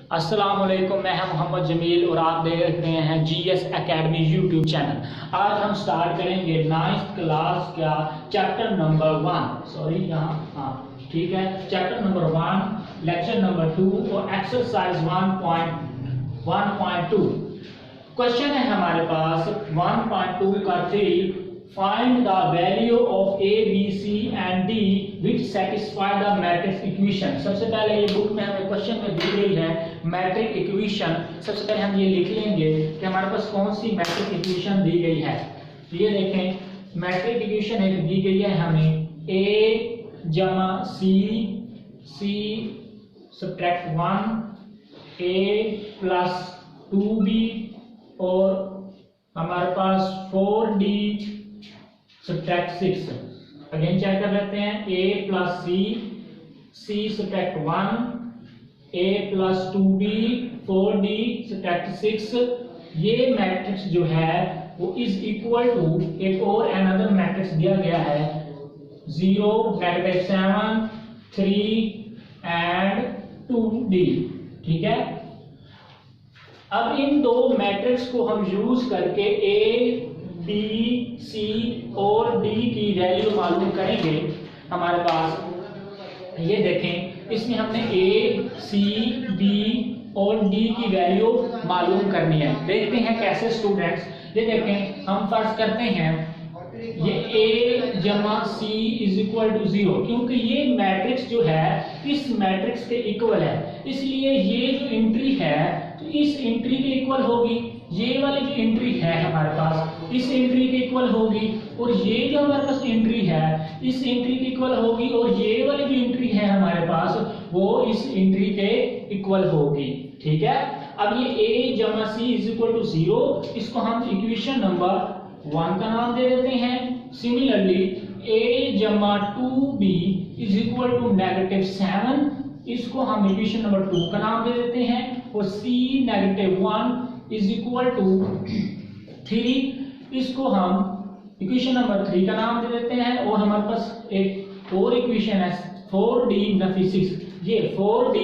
अस्सलाम वालेकुम, मैं हूं मोहम्मद जमील और आप देख रहे हैं जीएस एकेडमी यूट्यूब चैनल। आज हम स्टार्ट करेंगे 9th क्लास का चैप्टर नंबर 1, ठीक है, चैप्टर नंबर 1 लेक्चर नंबर 2 और एक्सरसाइज 1.2। क्वेश्चन है हमारे पास 1.2 का 3, find the value of A B C and D which satisfy the matrix equation. सबसे पहले ये बुक में हमें क्वेश्चन में दी गई है मैट्रिक इक्वेशन। सबसे पहले हम ये लिख लेंगे कि हमारे पास कौन सी मैट्रिक इक्वेशन दी गई है। तो ये देखें मैट्रिक इक्वेशन एक दी गई है हमें a जमा सी सी सब्ट्रैक्ट 1 a प्लस 2b और हमारे पास 4d सब्ट्रैक्ट 6। अगेन चेक कर लेते हैं a plus c subtract 1 a plus 2b 4d subtract 6। ये मैट्रिक्स जो है वो इज इक्वल टू एक और अनदर मैट्रिक्स दिया गया है 0 -7 3 एंड 2d। ठीक है, अब इन दो मैट्रिक्स को हम यूज करके a b c और d की वैल्यू मालूम करेंगे। हमारे पास ये देखें इसमें हमने a c b और d की वैल्यू मालूम करनी है। देखते हैं कैसे स्टूडेंट्स। ये देखें हम फर्ज करते हैं ये a जमा c इज इक्वल टू 0, क्योंकि ये मैट्रिक्स जो है इस मैट्रिक्स के इक्वल है, इसलिए ये जो एंट्री है तो इस एंट्री के इक्वल होगी। ये वाली जो एंट्री है हमारे पास इस एंट्री के इक्वल होगी, और ये जो हमारे पास एंट्री है इस एंट्री के इक्वल होगी, और ये वाली जो एंट्री है हमारे पास वो इस एंट्री के इक्वल होगी। ठीक है, अब ये a जमा c इज इक्वल टू 0, इसको हम इक्वेशन नंबर 1 का नाम दे देते हैं। सिमिलरली a जमा 2b इज इक्वल टू -7, इसको हम इक्वेशन नंबर 2 का नाम दे देते हैं। और c -1 इज इक्वल टू 3, इसको हम इक्वेशन नंबर 3 का नाम दे देते हैं। और हमारे पास एक और इक्वेशन है 4d नफी 6, ये 4d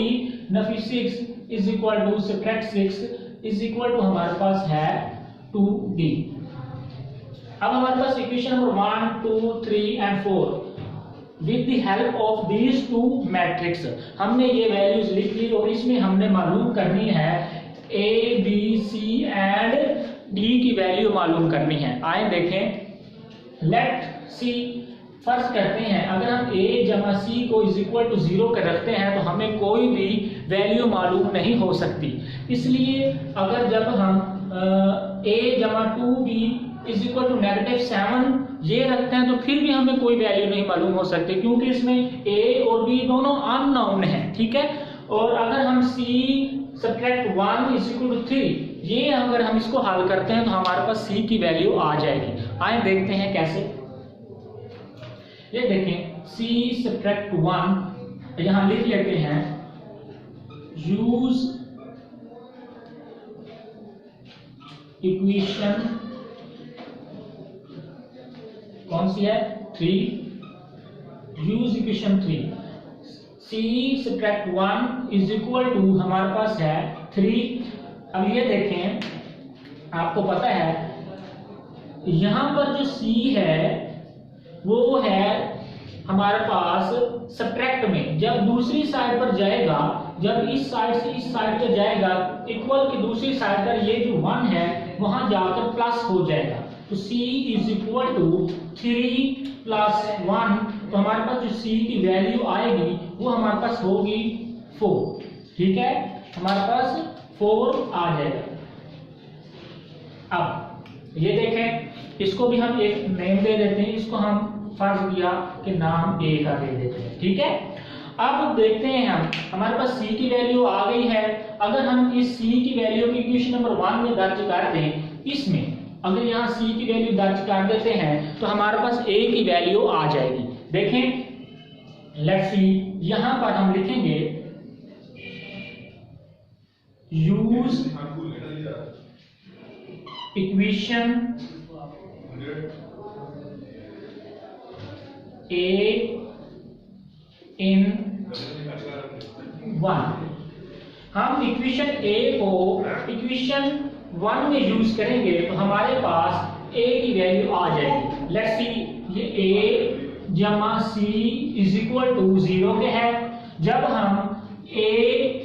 नफी 6 is equal to subtract 6 is equal to हमारे पास है 2d। अब हमारे पास equation number 1 2 3 and 4 with the help of these two matrix हमने ये वैल्यूज लिख ली, और इसमें हमने मालूम करनी है a b c and d की वैल्यू मालूम करनी है। आए देखें, लेट सी फर्ज करते हैं अगर हम a जमा c को इज इक्वल टू 0 कर रखते हैं तो हमें कोई भी वैल्यू मालूम नहीं हो सकती। इसलिए अगर जब हम a जमा 2b इज इक्वल टू -7 ये रखते हैं तो फिर भी हमें कोई वैल्यू नहीं मालूम हो सकती, क्योंकि इसमें a और b दोनों अननोन है। ठीक है, और अगर हम c subtract 1 is equal to 3 ये अगर हम इसको हल करते हैं तो हमारे पास c की वैल्यू आ जाएगी। आए देखते हैं कैसे। ये देखें c सब्ट्रैक्ट 1 यहां लिख लेते हैं यूज इक्वेशन कौन सी है 3, use equation 3 c subtract 1 is equal to हमारे पास है 3। अब ये देखें आपको पता है यहां पर जो c है वो है हमारे पास सब्ट्रैक्ट में, जब दूसरी साइड पर जाएगा, जब इस साइड से इस साइड पर जाएगा इक्वल की दूसरी साइड पर ये जो 1 है वहां जाकर प्लस हो जाएगा। तो c is equal to 3 plus 1, तो हमारे पास जो c की वैल्यू आएगी वो हमारे पास होगी 4। ठीक है, हमारे पास 4 आ जाएगा। अब ये देखें इसको भी हम एक नेम दे देते हैं, इसको हम फर्ज किया कि नाम a का दे देते हैं। ठीक है, अब देखते हैं हम हमारे पास c की वैल्यू आ गई है। अगर हम इस c की वैल्यू को इक्वेशन नंबर 1 में दर्ज कर दें, इसमें अगर यहाँ c की वैल्यू दर्ज कर देते हैं तो हमारे पास a की वैल्यू आ जाएगी। देखें लेट्स सी, यहां पर हम लिखेंगे यूज इक्वेशन a in 1। हम इक्वेशन ए को इक्वेशन 1 में यूज करेंगे तो हमारे पास ए की वैल्यू आ जाएगी। लेट्स सी, ये ए जमा सी इज इक्वल टू 0 के है। जब हम ए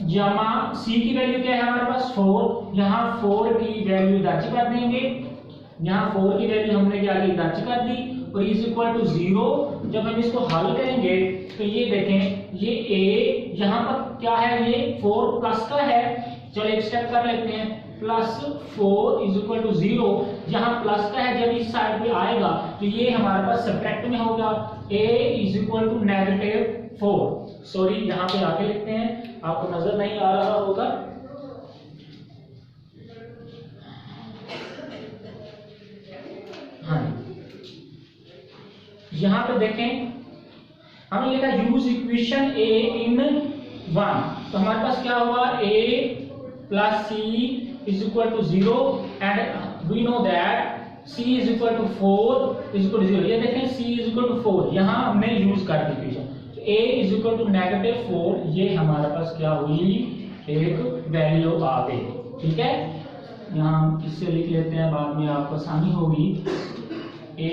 जमा सी की वैल्यू क्या है हमारे पास 4, यहाँ 4 की वैल्यू दर्ज कर देंगे, यहाँ 4 की वैल्यू हमने क्या की दर्ज कर दी और इज इक्वल टू 0। जब हम इसको हल करेंगे तो ये देखें, ये ए यहाँ पर क्या है, ये 4 प्लस का है। चलो एक स्टेप कर लेते हैं, प्लस 4 इज इक्वल टू 0। यहाँ प्लस का है, जब इस साइड पे आएगा तो ये हमारे पास सब्ट्रैक्ट में होगा, a is equal to -4। Sorry, यहाँ पे आके लिखते हैं, आपको नजर नहीं आ रहा होगा। हाँ, यहाँ पे देखें हमने लिखा यूज इक्वेशन a इन 1, तो हमारे पास क्या होगा, a plus c is equal to 0 and we know that c is equal to 4 is equal to 0। ये देखें c is equal to 4, यहाँ हमने यूज कर दी इक्वेशन, तो a is equal to -4, ये हमारे पास क्या हुई, एक वैल्यू आ गई। ठीक है, यहाँ हम इससे लिख लेते हैं, बाद में आपको आसानी होगी। a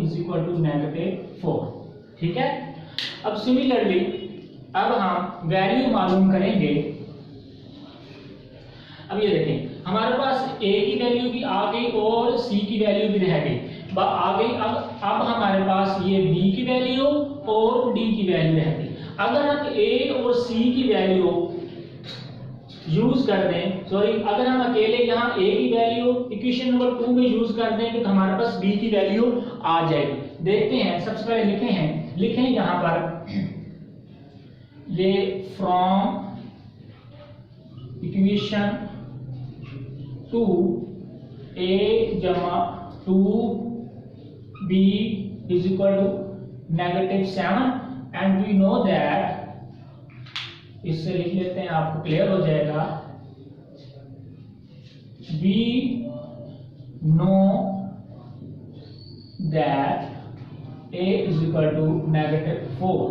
is equal to -4। ठीक है, अब सिमिलरली अब हम वैल्यू मालूम करेंगे। अब ये देखें हमारे पास a की वैल्यू भी आ गई और c की वैल्यू भी रह गई आ गई। अब हमारे पास ये b की वैल्यू और d की वैल्यू रह गई। अगर हम a और c की वैल्यू यूज कर दें, सॉरी, अगर हम अकेले यहाँ a की वैल्यू इक्वेशन नंबर 2 में यूज कर दें तो हमारे पास b की वैल्यू आ जाएगी। देखते हैं, सबसे पहले लिखें यहाँ पर ये फ्रॉम इक्वेशन 2 a जमा 2b is equal to -7 and we know that, इससे लिख लेते हैं, आपको क्लियर हो जाएगा। we know that a is equal to -4।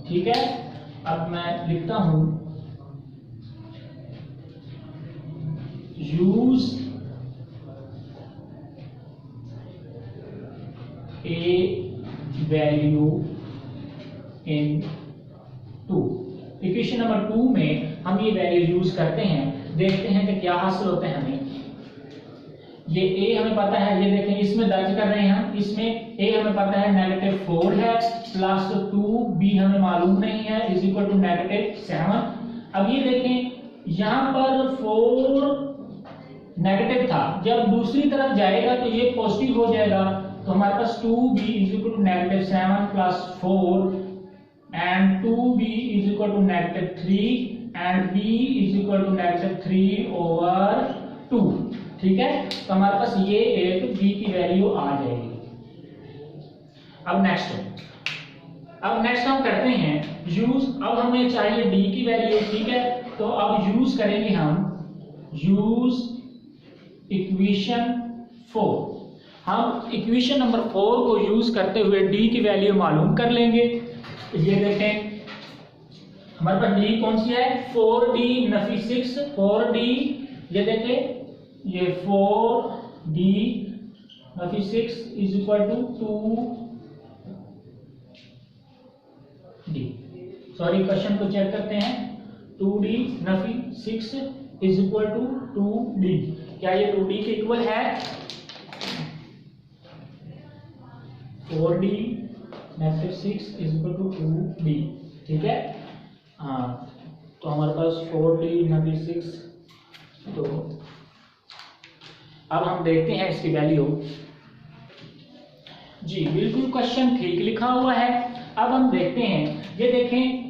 ठीक है, अब मैं लिखता हूं use a value in 2। Equation number 2 में हम ये वैल्यू यूज करते हैं, देखते हैं कि क्या हासिल होता है हमें। ये a हमें पता है, ये देखें इसमें दर्ज कर रहे हैं हम, इसमें a हमें पता है -4 है, प्लस 2b हमें मालूम नहीं है, इज इक्वल टू -7। अब ये देखें यहाँ पर 4 नेगेटिव था, जब दूसरी तरफ जाएगा तो ये पॉजिटिव हो जाएगा, तो हमारे पास 2b is equal to -7 plus 4 and 2b is equal to -3 and b is equal to -3/2। ठीक है, तो हमारे पास ये एक b की वैल्यू आ जाएगी। अब नेक्स्ट हम करते हैं यूज। अब हमें चाहिए d की वैल्यू। ठीक है, तो अब यूज करेंगे हम यूज इक्वेशन 4। हम इक्वेशन नंबर 4 को यूज करते हुए d की वैल्यू मालूम कर लेंगे। ये देखें हमारे पास d कौन सी है, 4d नफी 6, 4d, ये देखें ये 4d नफी 6 is equal to 2d। Sorry, question को चेक करते हैं, 2d Nafi 6 is equal to 2d। क्या ये 2d के इक्वल है? 4d negative 6 is equal to 2d। ठीक है, हाँ, तो हमारे पास 4d नेगेटिव 6। तो अब हम देखते हैं इसकी वैल्यू। जी बिल्कुल, क्वेश्चन ठीक लिखा हुआ है। अब हम देखते हैं, ये देखें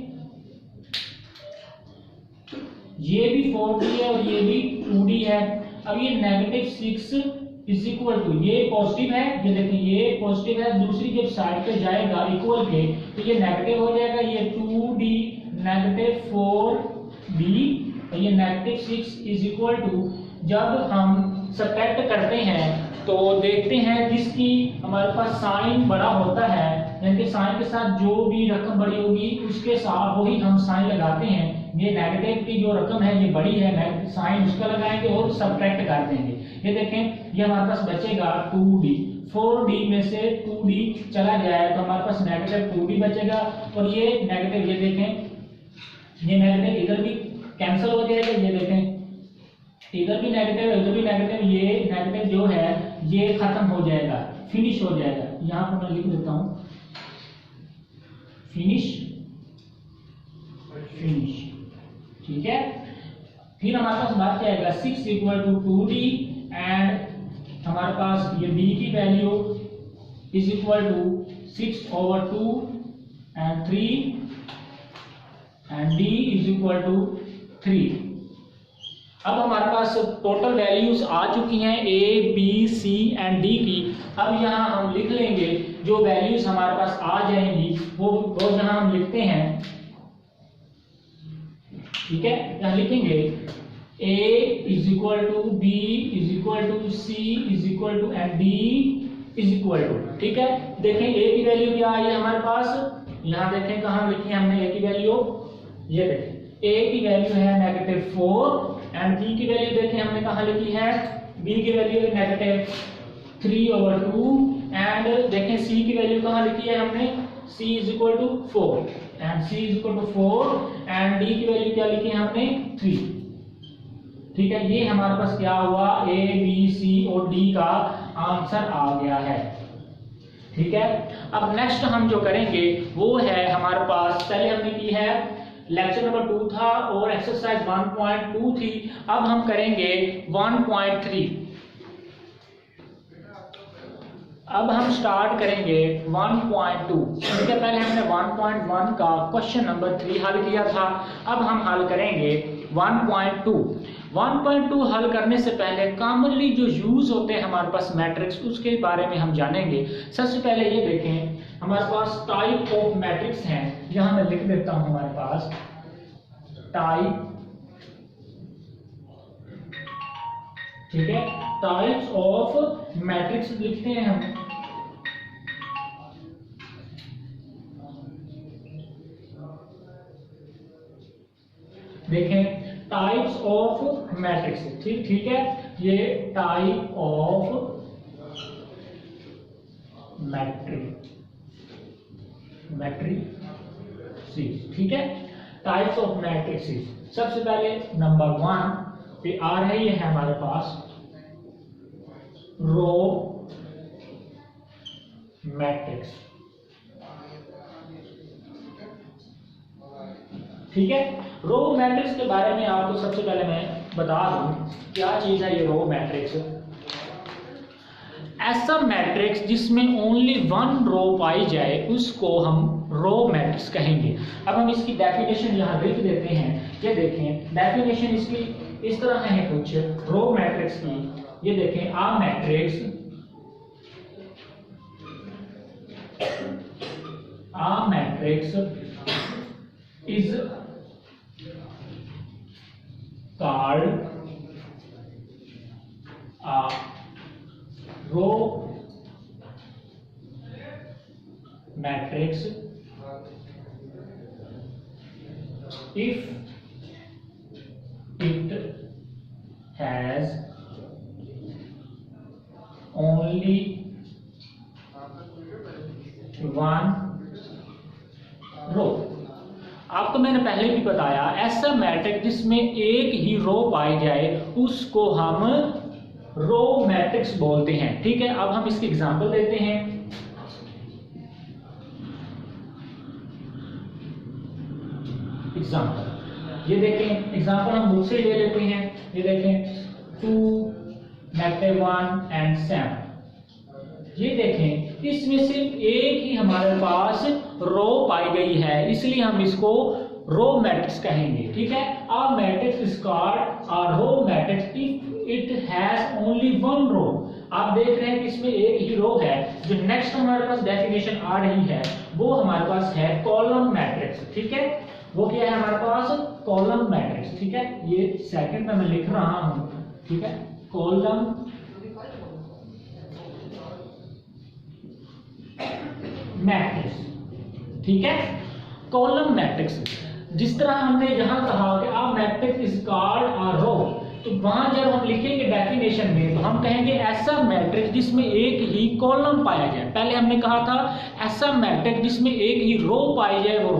ये भी 4d है और ये भी 2d है। अब ये -6 इज इक्वल टू, ये पॉजिटिव है, ये देखिए ये पॉजिटिव है, दूसरी जब साइड पे जाएगा इक्वल के तो ये नेगेटिव हो जाएगा, ये 2d -4d और ये -6 इज इक्वल टू, जब हम सब्ट्रैक्ट करते हैं तो देखते हैं जिसकी हमारे पास साइन बड़ा होता है, यानी कि साइन के साथ जो भी रकम बड़ी होगी उसके साथ वही हम साइन लगाते हैं। ये नेगेटिव की जो रकम है ये बड़ी है, साइन उसका लगाएंगे और सब्ट्रैक्ट कर देंगे। ये देखें ये हमारे पास बचेगा 2d, 4d में से 2d चला जाए तो हमारे पास नेगेटिव 2d बचेगा, और ये नेगेटिव, ये देखें ये नेगेटिव इधर भी कैंसिल हो जाएगा, ये देखें इधर भी नेगेटिव है इधर भी नेगेटिव, ये नेगेटिव जो है ये खत्म हो जाएगा, फिनिश हो जाएगा। यहां पर मैं लिख देता हूं फिनिश, ठीक है। फिर हमारे पास बात क्या आएगा 6 इक्वल टू 2d एंड हमारे पास ये b की value is equal to 6/2 and 3 and d is equal to 3। अब हमारे पास टोटल वैल्यूज आ चुकी हैं a b c and d की। अब यहाँ हम लिख लेंगे जो वैल्यूज हमारे पास आ जाएंगी वो यहाँ हम लिखते हैं, ठीक है। यहाँ लिखेंगे a is equal to b is equal to c is equal to and d is equal to, ठीक है। देखें a की वैल्यू क्या आई है हमारे पास, यहाँ देखें कहाँ लिखी है हमने a की वैल्यू, ये देखें a की वैल्यू है -4 एंड b की वैल्यू देखें हमने कहाँ लिखी है, b की वैल्यू है -3/2 एंड देखें c की वैल्यू कहाँ लिखी है हमने, c is equal to 4 and c is equal to 4 and d की वैल्यू क्या लिखी है हमने 3, ठीक है। ये हमारे पास क्या हुआ a b c और d का आंसर आ गया है, ठीक है। अब नेक्स्ट हम जो करेंगे वो है हमारे पास, पहले हमने की है लेक्चर नंबर 2 था और एक्सरसाइज 1.2 थी, अब हम करेंगे 1.3। अब हम स्टार्ट करेंगे 1.2, ठीक है। पहले हमने 1.1 का क्वेश्चन नंबर 3 हल किया था, अब हम हल करेंगे 1.2। 1.2 हल करने से पहले कॉमनली जो यूज होते हैं हमारे पास मैट्रिक्स, उसके बारे में हम जानेंगे। सबसे पहले ये देखें हमारे पास टाइप ऑफ मैट्रिक्स हैं, यहां मैं लिख देता हूं हमारे पास टाइप, ठीक है। टाइप्स ऑफ मैट्रिक्स लिखते हैं हम, देखें टाइप्स ऑफ मैट्रिक्स, ठीक है। ये टाइप ऑफ मैट्रिक्स, ठीक है। टाइप्स ऑफ मैट्रिक्स सबसे पहले नंबर 1 पे आ रही है हमारे पास रो मैट्रिक्स, ठीक है। रो मैट्रिक्स के बारे में आपको सबसे पहले मैं बता दूं क्या चीज है ये रो मैट्रिक्स। ऐसा मैट्रिक्स जिसमें ओनली 1 रो पाई जाए उसको हम रो मैट्रिक्स कहेंगे। अब हम इसकी डेफिनेशन यहाँ लिख देते हैं, ये देखें डेफिनेशन इसकी इस तरह है कुछ रो मैट्रिक्स की, ये देखें आ matrix is called a row matrix if it has only one row। आपको मैंने पहले भी बताया ऐसा मैट्रिक्स जिसमें एक ही रो पाई जाए उसको हम रो मैट्रिक्स बोलते हैं, ठीक है। अब हम इसकी एग्जांपल देते हैं। एग्जांपल ये देखें, एग्जांपल हम बुक से ले लेते हैं, ये देखें 2, -1 एंड 7। ये देखें इसमें सिर्फ एक ही हमारे पास रो पाई गई है, इसलिए हम इसको रो मैट्रिक्स कहेंगे, ठीक है। A matrix is called a row matrix if it has only 1 row. आप देख रहे हैं कि इसमें एक ही रो है। जो नेक्स्ट हमारे पास डेफिनेशन आ रही है वो हमारे पास है कॉलम मैट्रिक्स, ठीक है। वो क्या है हमारे पास कॉलम मैट्रिक्स, ठीक है। ये सेकंड में मैं लिख रहा हूं, ठीक है, कॉलम मैट्रिक्स, ठीक है। कॉलम मैट्रिक्स जिस तरह हमने यहाँ कहा कि आ मैट्रिक्स इज कॉल्ड अ रो, तो वहां जब हम लिखेंगे डेफिनेशन में तो हम कहेंगे ऐसा मैट्रिक्स जिसमें एक ही कॉलम पाया जाए। पहले हमने कहा था ऐसा मैट्रिक्स जिसमें एक ही रो पाई जाए वो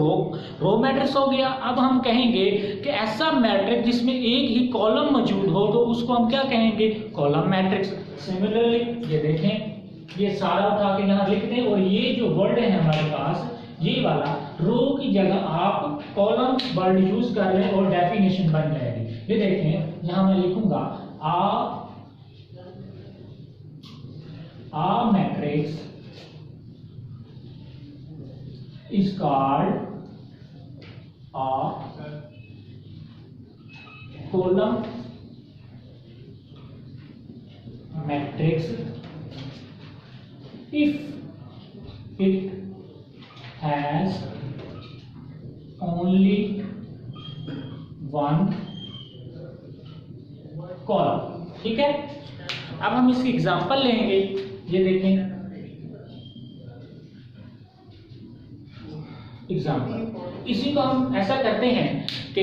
रो मैट्रिक्स हो गया। अब हम कहेंगे कि ऐसा मैट्रिक्स जिसमें एक ही कॉलम मौजूद हो तो उसको हम क्या कहेंगे, कॉलम मैट्रिक्स। सिमिलरली ये देखें, ये सारा उठा के यहाँ लिख दें और ये जो वर्ड है हमारे पास ये वाला रो की जगह आप कॉलम वर्ड यूज कर रहे हैं और डेफिनेशन बन जाएगी। ये देखें यहां मैं लिखूंगा a matrix is called a column matrix if it has only one column। ठीक है, अब हम इसकी एग्जांपल लेंगे। ये देखें एग्जांपल, इसी को हम ऐसा करते हैं कि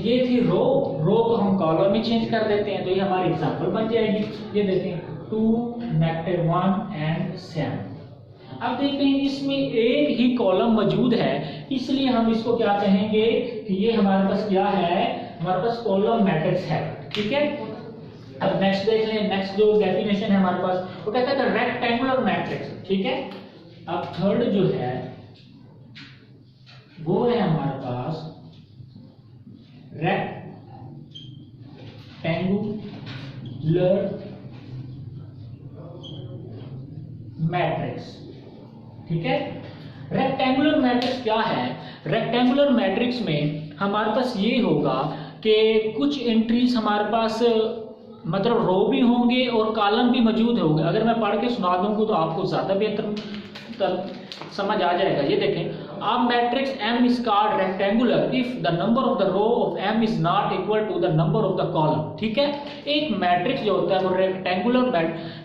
ये थी रो को हम कॉलम में चेंज कर देते हैं तो ये हमारी एग्जांपल बन जाएगी। ये देखें 2, -1 एंड 7। अब देखते हैं इसमें एक ही कॉलम मौजूद है इसलिए हम इसको क्या कहेंगे कि ये हमारे पास क्या है, हमारे पास कॉलम मैट्रिक्स है। ठीक है, अब नेक्स्ट देख लें। नेक्स्ट जो डेफिनेशन है हमारे पास वो कहता है रेक्टेंगुलर मैट्रिक्स। ठीक है, अब थर्ड जो है वो है हमारे पास रेक्टेंगुलर मैट्रिक्स। ठीक है, रेक्टेंगुलर मैट्रिक्स क्या है, रेक्टेंगुलर मैट्रिक्स में हमारे पास ये होगा कि कुछ एंट्रीज हमारे पास मतलब रो भी होंगे और कॉलम भी मौजूद होंगे। अगर मैं पढ़ के सुना दूंगा तो आपको ज्यादा बेहतर समझ आ जाएगा। ये देखें, a matrix M is called rectangular if the number of the row of M is not equal to the number of the column। ठीक है, एक मैट्रिक्स जो होता है वो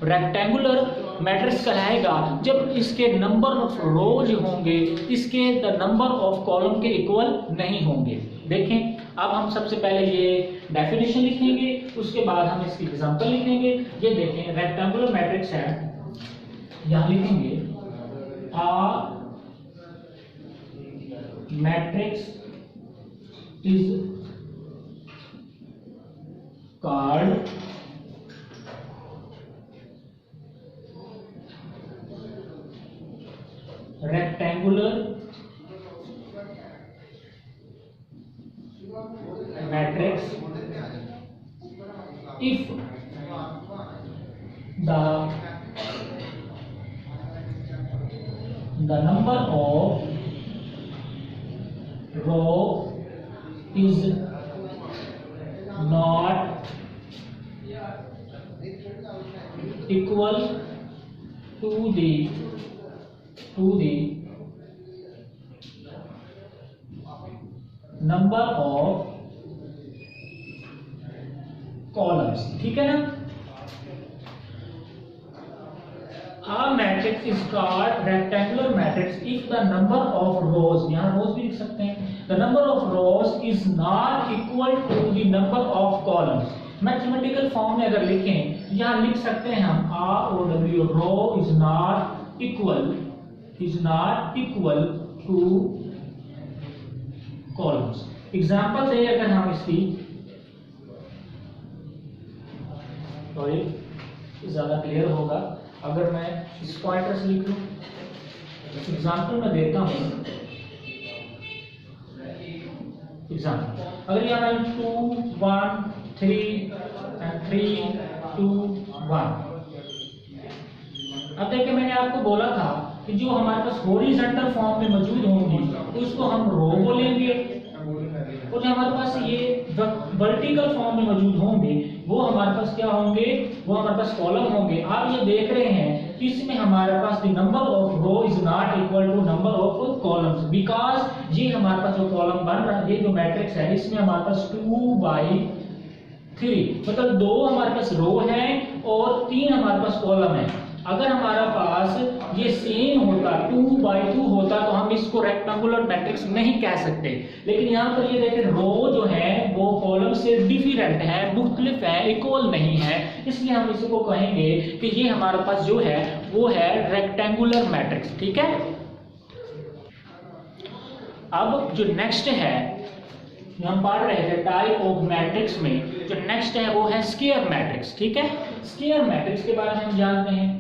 रेक्टेंगुलर मैट्रिक्स कहलाएगा जब इसके नंबर ऑफ रोज होंगे इसके द नंबर ऑफ कॉलम के इक्वल नहीं होंगे। देखें, अब हम सबसे पहले ये डेफिनेशन लिखेंगे, उसके बाद हम इसकी एग्जांपल लिखेंगे। ये देखें रेक्टेंगुलर मैट्रिक्स है, यहाँ लिखेंगे आ matrix is called rectangular matrix if the number of row is not equal to the number of columns। ठीक है ना, A matrix is called rectangular matrix if the number of rows, यहाँ rows भी लिख सकते हैं, the number of rows is not equal to the number of columns। Mathematical form में अगर लिखें यहाँ लिख सकते हैं हम ROW, row is not equal to columns। Example से अगर हम इसकी ज्यादा क्लियर होगा अगर मैं इस पॉइंटर से लिख लूं। एग्जाम्पल मैं देता हूं, एग्जाम्पल अगर यहाँ मैं 2 1 3 and 3 2 1। अब देखिए मैंने आपको बोला था कि जो हमारे पास हॉरिजॉन्टल फॉर्म में मौजूद होंगी उसको हम रो बोलेंगे और जो हमारे पास ये वर्टिकल फॉर्म में मौजूद होंगे वो हमारे पास क्या होंगे, वो हमारे पास कॉलम होंगे। आप ये देख रहे हैं इसमें हमारे पास the number of row is not equal to number of columns because ये हमारे पास जो कॉलम बन रहा है, ये जो मैट्रिक्स है इसमें हमारे पास 2/3 मतलब 2 हमारे पास रो है और 3 हमारे पास कॉलम है। अगर हमारा पास ये सेम होता 2 by 2 होता तो हम इसको रेक्टेंगुलर मैट्रिक्स नहीं कह सकते, लेकिन यहाँ पर ये देखें रो जो है वो कॉलम से डिफरेंट है, मुख्तलिफ है, इक्वल नहीं है, इसलिए हम इसको कहेंगे कि ये हमारे पास जो है वो है रेक्टेंगुलर मैट्रिक्स। ठीक है, अब जो नेक्स्ट है जो हम पढ़ रहे थे टाइप ऑफ मैट्रिक्स में, जो नेक्स्ट है वो है स्क्वायर मैट्रिक्स। ठीक है, स्क्वायर मैट्रिक्स के बारे में हम जानते हैं।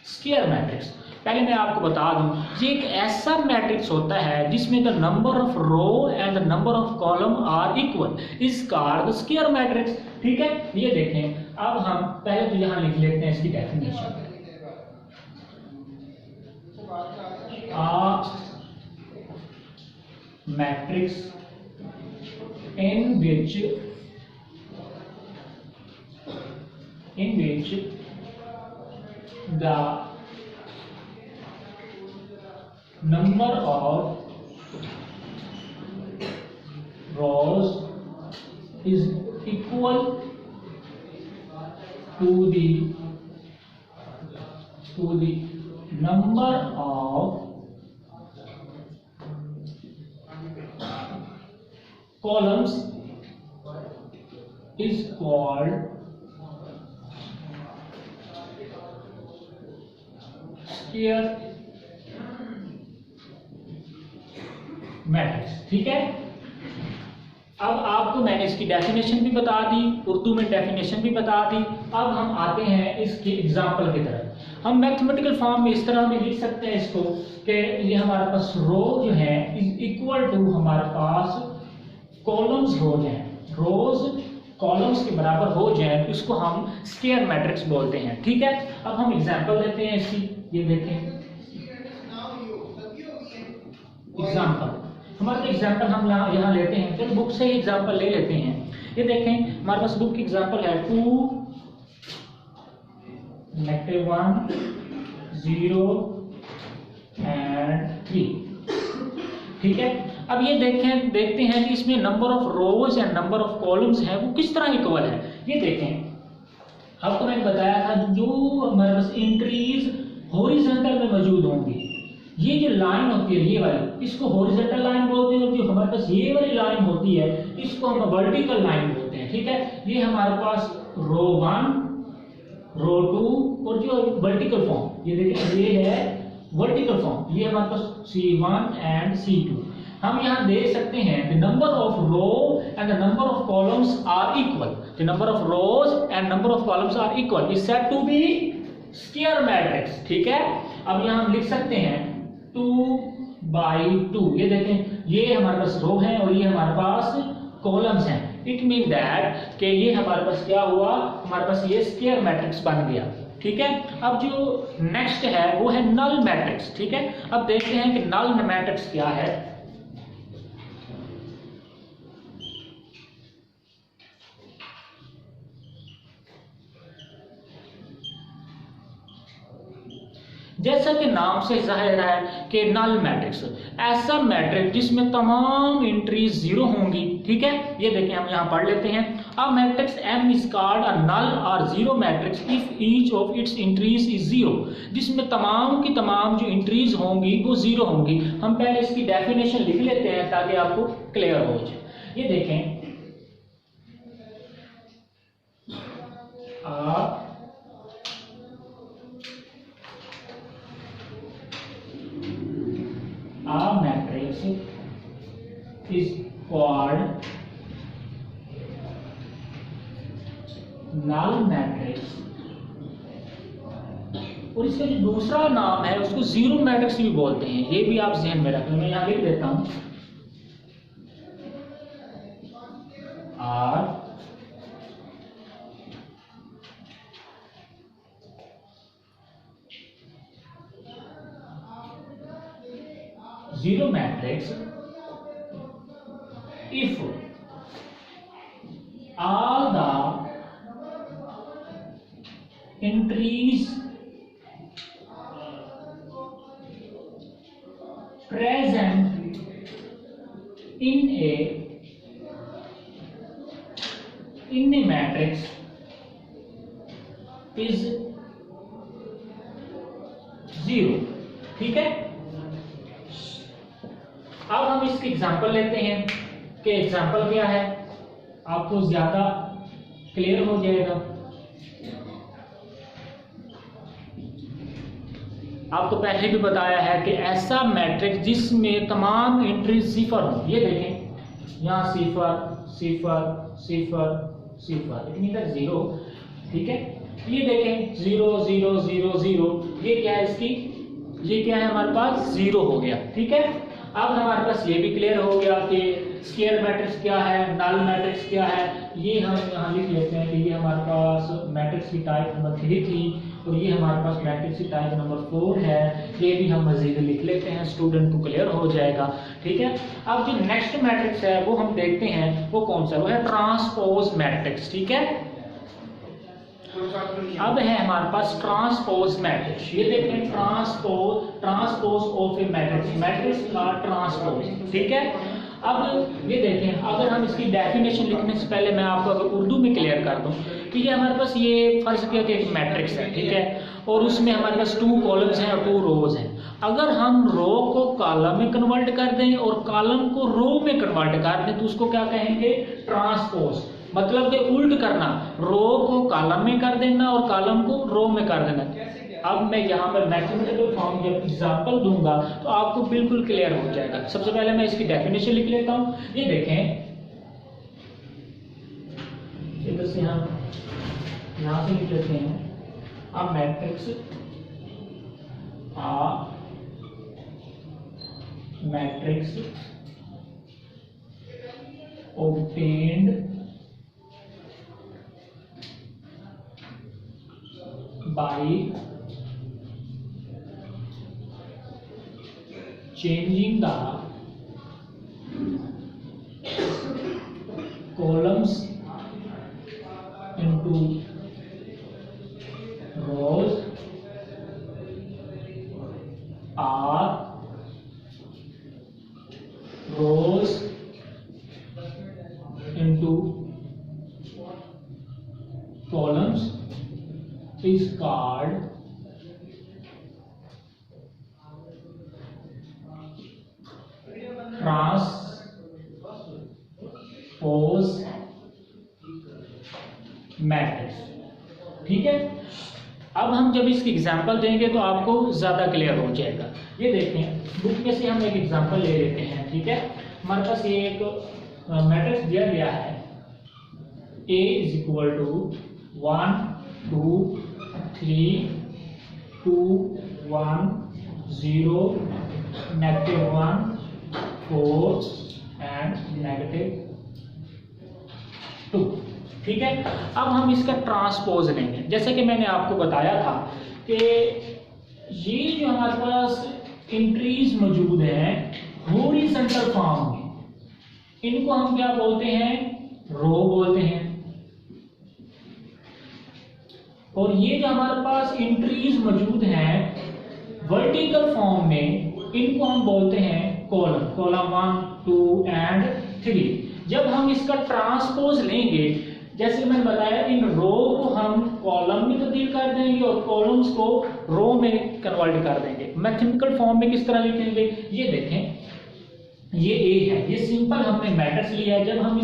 स्क्वायर मैट्रिक्स पहले मैं आपको बता दूं, ये एक ऐसा मैट्रिक्स होता है जिसमें the number of row and the number of column are equal, is called the square matrix. ठीक है, ये देखें, अब हम पहले तो यहां लिख लेते हैं इसकी definition. A matrix in which the number of rows is equal to the number of columns is called square matrix. ठीक है, अब आपको मैंने इसकी डेफिनेशन भी बता दी, उर्दू में डेफिनेशन भी बता दी। अब हम आते हैं इसके एग्जांपल की तरफ। हम मैथमेटिकल फॉर्म में इस तरह भी लिख सकते हैं इसको कि ये हमारे पास रो जो है इज इक्वल टू हमारे पास कॉलम्स रोज हैं, रोज कॉलम्स के बराबर हो जाए तो इसको हम स्क्वायर मैट्रिक्स बोलते हैं। ठीक है, अब हम एग्जांपल लेते हैं इसकी। ये देखें एग्जांपल, हमारे एग्जांपल हम यहाँ लेते हैं, चलो बुक से ही एग्जांपल ले लेते हैं। ये देखें हमारे पास बुक की एग्जांपल है 2 -1 0 and 3। ठीक है, अब ये देखते हैं कि इसमें number of rows and number of columns हैं वो किस तरह इक्वल है। ये देखें, आपको मैंने बताया था जो हमारे पास एंट्रीज हॉरिजॉन्टल में मौजूद होंगी, ये जो लाइन होती है ये वाली, इसको हॉरिजॉन्टल लाइन बोलते हैं, और जो हमारे पास ये वाली लाइन होती है इसको हम वर्टिकल लाइन बोलते हैं। ठीक है, ये हमारे पास रो 1 रो 2 और जो वर्टिकल फॉर्म, ये देखिए ये है वर्टिकल फॉर्म, ये हमारे पास C1 एंड C2। हम यहाँ देख सकते हैं the number of row and the number of columns are equal, the number of rows and number of columns are equal is said to be square matrix. ठीक है, अब यहाँ हम लिख सकते हैं 2 by 2। ये देखें, ये हमारे पास रो है और ये हमारे पास कॉलम्स हैं। इट मीन दैट कि ये हमारे पास क्या हुआ, हमारे पास ये स्क्वायर मैट्रिक्स बन गया। ठीक है, अब जो नेक्स्ट है वो है नल मैट्रिक्स। ठीक है, अब देखते हैं कि नल मैट्रिक्स क्या है। जैसा कि नाम से जाहिर है कि नल मैट्रिक्स ऐसा मैट्रिक्स जिसमें तमाम एंट्रीज जीरो होंगी। ठीक है, ये देखें हम यहाँ पढ़ लेते हैं। A matrix M is called a null और zero matrix if each of its entries is zero, जिसमें तमाम की तमाम जो एंट्रीज होंगी वो जीरो होंगी। हम पहले इसकी डेफिनेशन लिख लेते हैं ताकि आपको क्लियर हो जाए। ये देखें, A matrix is called null matrix, और इसका जो दूसरा नाम है उसको जीरो मैट्रिक्स भी बोलते हैं। ये भी आप ध्यान में रखें, मैं यहाँ लिख देता हूं R zero matrix if all the entries present in a in the matrix is 0। ठीक है, अब हम इसके एग्जांपल लेते हैं कि एग्जांपल क्या है, आपको ज्यादा क्लियर हो जाएगा। आपको पहले भी बताया है कि ऐसा मैट्रिक्स जिसमें तमाम एंट्री सिफर हो। ये देखें यहाँ सिफर सिफर सिफर सिफर, लेकिन इधर 0। ठीक है, ये देखें 0 0 0 0, ये क्या है इसकी, ये क्या है हमारे पास 0 हो गया। ठीक है, अब हमारे पास ये भी क्लियर हो गया कि स्क्वायर मैट्रिक्स क्या है, नल मैट्रिक्स क्या है। ये हम यहाँ लिख लेते हैं कि ये हमारे पास मैट्रिक्स की टाइप नंबर 3 थी और ये हमारे पास मैट्रिक्स की टाइप नंबर 4 है। ये भी हम मजीद लिख लेते हैं, स्टूडेंट को क्लियर हो जाएगा। ठीक है, अब जो नेक्स्ट मैट्रिक्स है वो हम देखते हैं वो कौन सा, वो है ट्रांसपोज मैट्रिक्स। ठीक है, अब है हमारे पास ट्रांसपोज मैट्रिक्स। ये देखें transpose of A matrix, matrix का ट्रांसपोज। ठीक है, अब ये देखें, अगर हम इसकी डेफिनेशन लिखने से पहले मैं आपको अगर उर्दू में क्लियर कर दूं कि ये हमारे पास ये फर्ज किया कि एक मैट्रिक्स है। ठीक है, और उसमें हमारे पास 2 कॉलम्स हैं और 2 रोज हैं। अगर हम रो को कॉलम में कन्वर्ट कर दें और कॉलम को रो में कन्वर्ट कर दें तो उसको क्या कहेंगे, ट्रांसपोज। मतलब कि उल्ट करना, रो को कॉलम में कर देना और कॉलम को रो में कर देना। अब मैं यहाँ पर मैथमेटिकल फॉर्म जब एग्जांपल दूंगा तो आपको बिल्कुल क्लियर हो जाएगा। सबसे पहले मैं इसकी डेफिनेशन लिख लेता हूँ। ये देखें, इधर से हम यहाँ से लिख लेते हैं, अब matrix obtained by changing the columns into rows or rows into columns is called transpose matrix. ठीक है, अब हम जब इसकी एग्जांपल देंगे तो आपको ज्यादा क्लियर हो जाएगा। ये देखें, बुक में से हम एक एग्जांपल ले लेते हैं। ठीक है, हमारे पास ये एक मैट्रिक्स दिया गया है, A = 1 2 3 2 1 0 -1 4 and -2। ठीक है, अब हम इसका ट्रांसपोज लेंगे। जैसे कि मैंने आपको बताया था कि ये जो हमारे पास एंट्रीज मौजूद हैं हॉरिजॉन्टल फॉर्म में, इनको हम क्या बोलते हैं, रो बोलते हैं। और ये जो हमारे पास एंट्रीज मौजूद हैं वर्टिकल फॉर्म में, इनको हम बोलते हैं कॉलम, कॉलम 1 2 and 3। जब हम इसका ट्रांसपोज लेंगे, जैसे मैंने बताया, इन रो को हम कॉलम में तब्दील कर देंगे और कॉलम्स को रो में कन्वर्ट कर देंगे। मैथमेटिकल फॉर्म में किस तरह लिखेंगे, ये देखें, ये A है, ये सिंपल हमने मैट्रिक्स लिया है। जब हम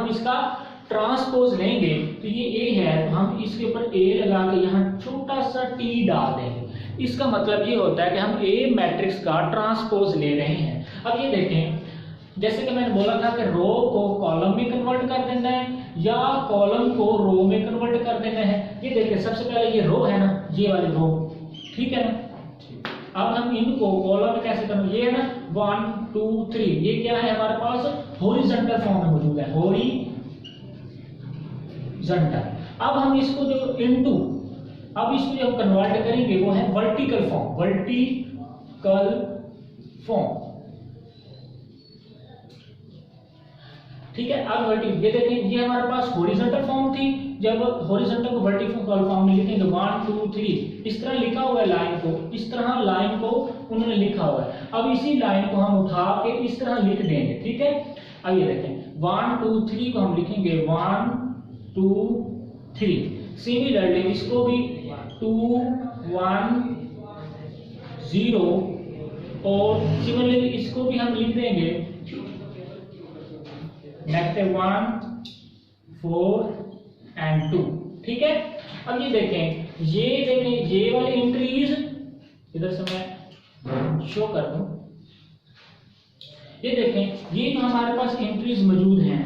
इसका ट्रांसपोज लेंगे तो ये A है, तो हम इसके ऊपर A लगा के यहाँ छोटा सा T डाल देंगे। इसका मतलब ये होता है कि हम A मैट्रिक्स का ट्रांसपोज ले रहे हैं। अब ये देखें, जैसे कि मैंने बोला था कि रो को कॉलम में कन्वर्ट कर देना है या कॉलम को रो में कन्वर्ट कर देना है। ये देखिए, सबसे पहले ये रो है ना, ये वाली रो, ठीक है ना। अब हम इनको कॉलम में कैसे करेंगे, ये है ना 1 2 3, ये क्या है हमारे पास, हॉरिजॉन्टल फॉर्म में मौजूद है, हॉरिजॉन्टल। अब हम इसको जो इनटू, अब इसको जो कन्वर्ट करेंगे वो है वर्टिकल फॉर्म। ठीक है, अब वर्टिकल, ये देखें, ये हमारे पास हॉरिजॉन्टल फॉर्म थी। जब हॉरिजॉन्टल को वर्टिकल फॉर्म में लिखेंगे 1 2 3, इस तरह लिखा हुआ है लाइन को, इस तरह लाइन को उन्होंने लिखा हुआ है। अब इसी लाइन को हम उठा के इस तरह लिख देंगे। ठीक है, अब ये देखें, 1 2 3 को हम लिखेंगे 1 2 3। सिमिलरली इसको भी 2 1 0 और सिमिलरली इसको भी हम लिख देंगे -1 4 एंड 2। ठीक है, अब ये देखें ये वाली एंट्रीज इधर से मैं शो कर दूं, ये देखें ये जो हमारे पास एंट्रीज मौजूद हैं,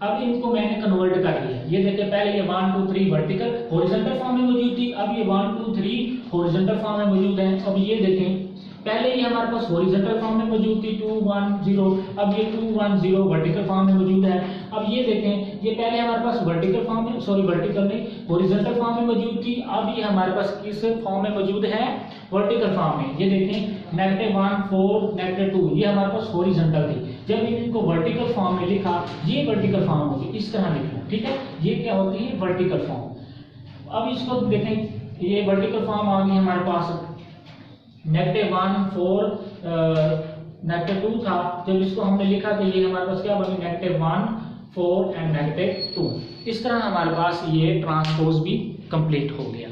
अब इनको मैंने कन्वर्ट कर दिया। ये देखें पहले ये 1 2 3 वर्टिकल हॉरिजॉन्टल फॉर्म में मौजूद थी, अब ये 1 2 3 हॉरिजॉन्टल फॉर्म में मौजूद है। अब ये देखें पहले ये हमारे पास हॉरिजॉन्टल फॉर्म में मौजूद थी 2 1 0, अब ये 2 1 0 वर्टिकल फॉर्म में मौजूद है। अब ये देखें ये पहले हमारे पास वर्टिकल फॉर्म में, सॉरी वर्टिकल नहीं हॉरिजॉन्टल फॉर्म में मौजूद थी, अब ये हमारे पास किस फॉर्म में मौजूद है, वर्टिकल फॉर्म में। ये देखें -1 4 -2 ये हमारे पास हॉरिजॉन्टल थी, जब इनको वर्टिकल फॉर्म में लिखा ये वर्टिकल फॉर्म होगी, इस तरह लिखना। ठीक है, ये क्या होती है वर्टिकल फॉर्म। अब इसको देखें ये वर्टिकल फॉर्म आ गई हमारे पास, -1 4 -2 था, जब इसको हमने लिखा तो ये हमारे पास क्या बनी -1 4 एंड -2। इस तरह हमारे पास ये ट्रांसपोज भी कंप्लीट हो गया।